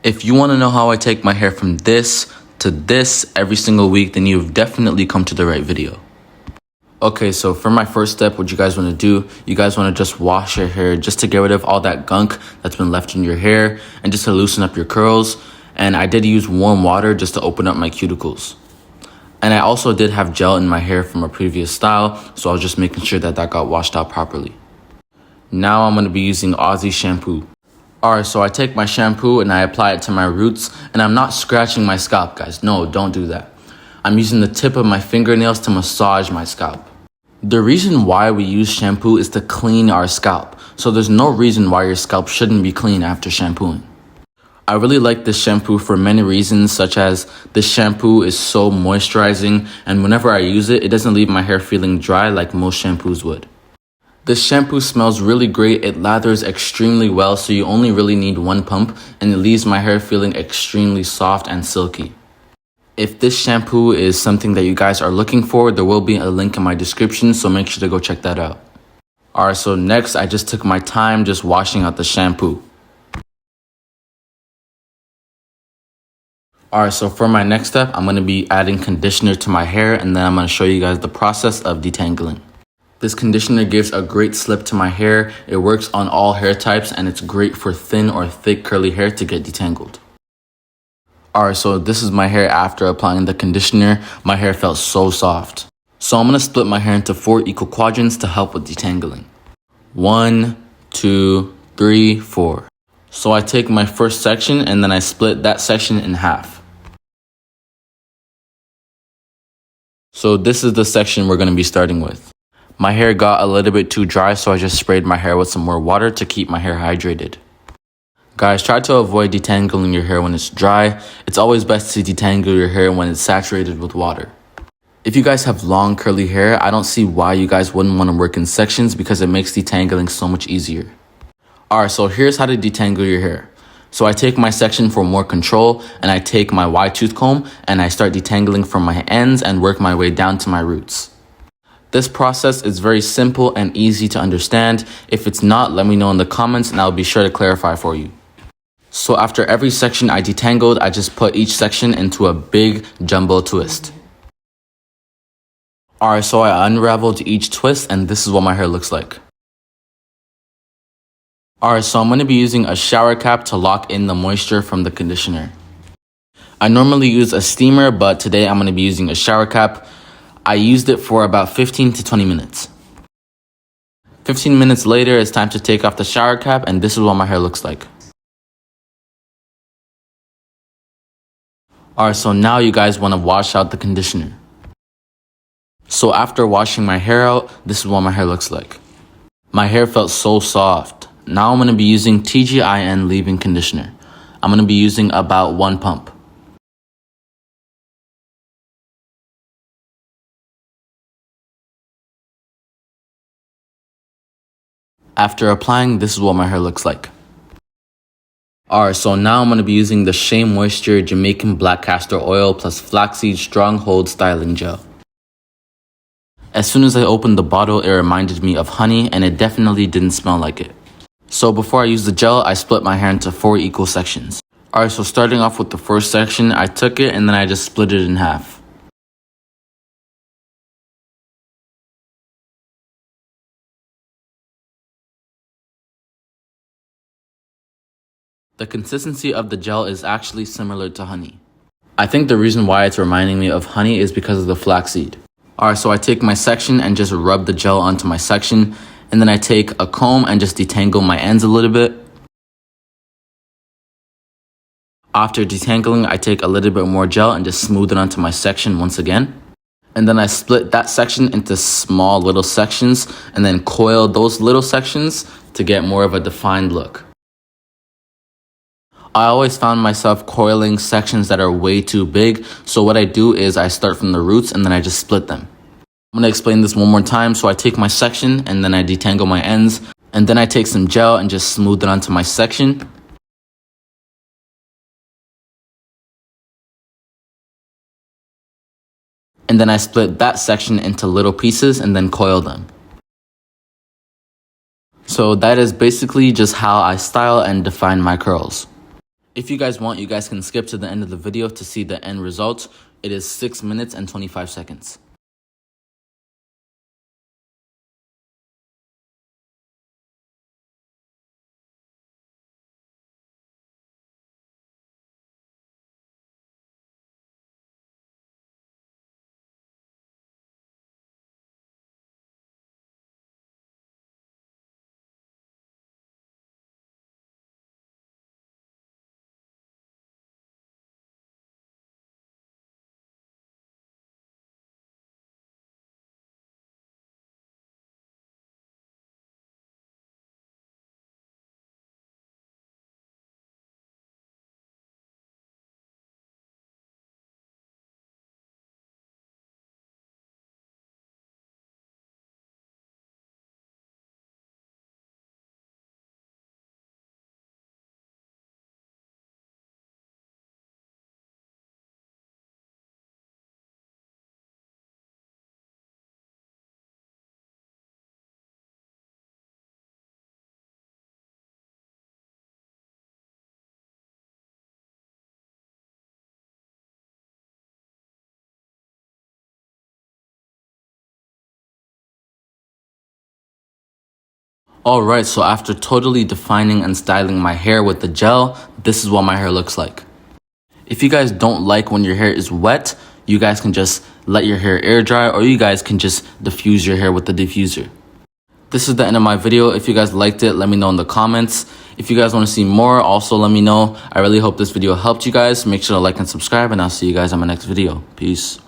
If you want to know how I take my hair from this to this every single week, then you've definitely come to the right video. Okay, so for my first step, what you guys want to do, you guys want to just wash your hair just to get rid of all that gunk that's been left in your hair and just to loosen up your curls. And I did use warm water just to open up my cuticles. And I also did have gel in my hair from a previous style, so I was just making sure that that got washed out properly. Now I'm going to be using Aussie shampoo. Alright, so I take my shampoo and I apply it to my roots, and I'm not scratching my scalp, guys. No, don't do that. I'm using the tip of my fingernails to massage my scalp. The reason why we use shampoo is to clean our scalp, so there's no reason why your scalp shouldn't be clean after shampooing. I really like this shampoo for many reasons, such as this shampoo is so moisturizing, and whenever I use it, it doesn't leave my hair feeling dry like most shampoos would. This shampoo smells really great, it lathers extremely well, so you only really need one pump, and it leaves my hair feeling extremely soft and silky. If this shampoo is something that you guys are looking for, there will be a link in my description, so make sure to go check that out. Alright, so next I just took my time just washing out the shampoo. Alright, so for my next step, I'm going to be adding conditioner to my hair, and then I'm going to show you guys the process of detangling. This conditioner gives a great slip to my hair. It works on all hair types, and it's great for thin or thick curly hair to get detangled. Alright, so this is my hair after applying the conditioner. My hair felt so soft. So I'm going to split my hair into 4 equal quadrants to help with detangling. 1, 2, 3, 4. So I take my first section and then I split that section in half. So this is the section we're going to be starting with. My hair got a little bit too dry, so I just sprayed my hair with some more water to keep my hair hydrated. Guys, try to avoid detangling your hair when it's dry. It's always best to detangle your hair when it's saturated with water. If you guys have long curly hair, I don't see why you guys wouldn't want to work in sections because it makes detangling so much easier. Alright, so here's how to detangle your hair. So I take my section for more control, and I take my wide tooth comb and I start detangling from my ends and work my way down to my roots. This process is very simple and easy to understand. If it's not, let me know in the comments and I'll be sure to clarify for you. So after every section I detangled, I just put each section into a big jumbo twist. Alright, so I unraveled each twist and this is what my hair looks like. Alright, so I'm going to be using a shower cap to lock in the moisture from the conditioner. I normally use a steamer, but today I'm going to be using a shower cap. I used it for about 15 to 20 minutes. 15 minutes later, it's time to take off the shower cap, and this is what my hair looks like. Alright, so now you guys want to wash out the conditioner. So after washing my hair out, this is what my hair looks like. My hair felt so soft. Now I'm going to be using TGIN leave-in conditioner. I'm going to be using about 1 pump. After applying, this is what my hair looks like. Alright, so now I'm going to be using the Shea Moisture Jamaican Black Castor Oil plus Flaxseed Stronghold Styling Gel. As soon as I opened the bottle, it reminded me of honey, and it definitely didn't smell like it. So before I use the gel, I split my hair into 4 equal sections. Alright, so starting off with the first section, I took it and then I just split it in half. The consistency of the gel is actually similar to honey. I think the reason why it's reminding me of honey is because of the flaxseed. Alright, so I take my section and just rub the gel onto my section, and then I take a comb and just detangle my ends a little bit. After detangling, I take a little bit more gel and just smooth it onto my section once again. And then I split that section into small little sections and then coil those little sections to get more of a defined look. I always found myself coiling sections that are way too big, so what I do is I start from the roots and then I just split them. I'm going to explain this one more time. So I take my section and then I detangle my ends, and then I take some gel and just smooth it onto my section. And then I split that section into little pieces and then coil them. So that is basically just how I style and define my curls. If you guys want, you guys can skip to the end of the video to see the end result. It is 6 minutes and 25 seconds. Alright, so after totally defining and styling my hair with the gel, this is what my hair looks like. If you guys don't like when your hair is wet, you guys can just let your hair air dry, or you guys can just diffuse your hair with the diffuser. This is the end of my video. If you guys liked it, let me know in the comments. If you guys want to see more, also let me know. I really hope this video helped you guys. Make sure to like and subscribe, and I'll see you guys on my next video. Peace.